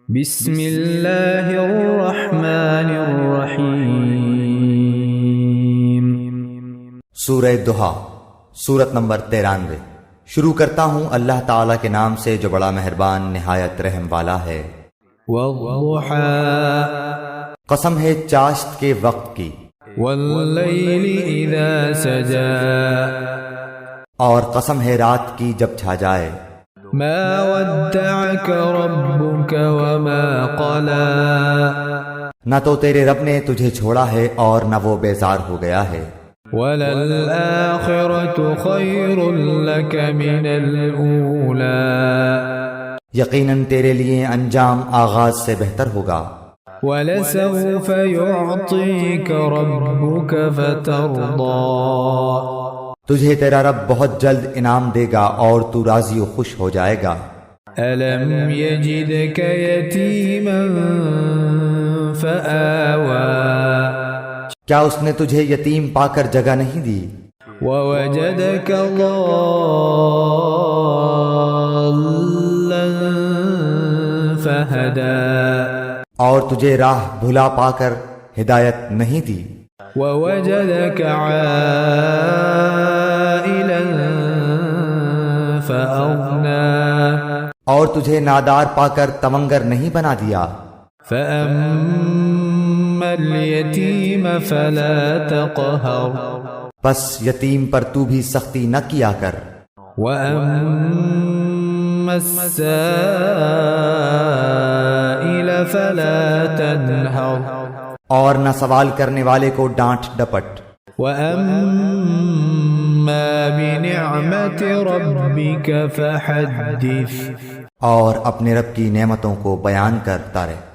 بسم اللہ الرحمن الرحیم۔ سورہ دہا، سورت نمبر 93۔ شروع کرتا ہوں اللہ تعالیٰ کے نام سے جو بڑا مہربان نہایت رحم والا ہے۔ والضحى، قسم ہے چاشت کے وقت کی، واللیل اذا سجا، اور قسم ہے رات کی جب چھا جائے۔ ما ودعك ربك وما قلى، نہ تو تیرے رب نے تجھے چھوڑا ہے اور نہ وہ بیزار ہو گیا ہے۔ وللآخرة خير لك من الأولى، یقیناً تیرے لیے انجام آغاز سے بہتر ہوگا۔ ولسوف يعطيك ربك فترضى، تجھے تیرا رب بہت جلد انعام دے گا اور تو راضی و خوش ہو جائے گا۔ ألم يجدك يتيما فآوى، کیا اس نے تجھے یتیم پا کر جگہ نہیں دی؟ ووجدك ضالا فهدى، اور تجھے راہ بھلا پا کر ہدایت نہیں دی۔ ووجدك عائلا فأغنى، اور تجھے نادار پا کر تمنگر نہیں بنا دیا۔ فأما اليتيم فلا تقهر، پس یتیم پر تو بھی سختی نہ کیا کر۔ وأما السائل فلا تنهر، اور نہ سوال کرنے والے کو ڈانٹ ڈپٹ۔ وأما بنعمة ربك فحدث، اور اپنے رب کی نعمتوں کو بیان کرتا رہے۔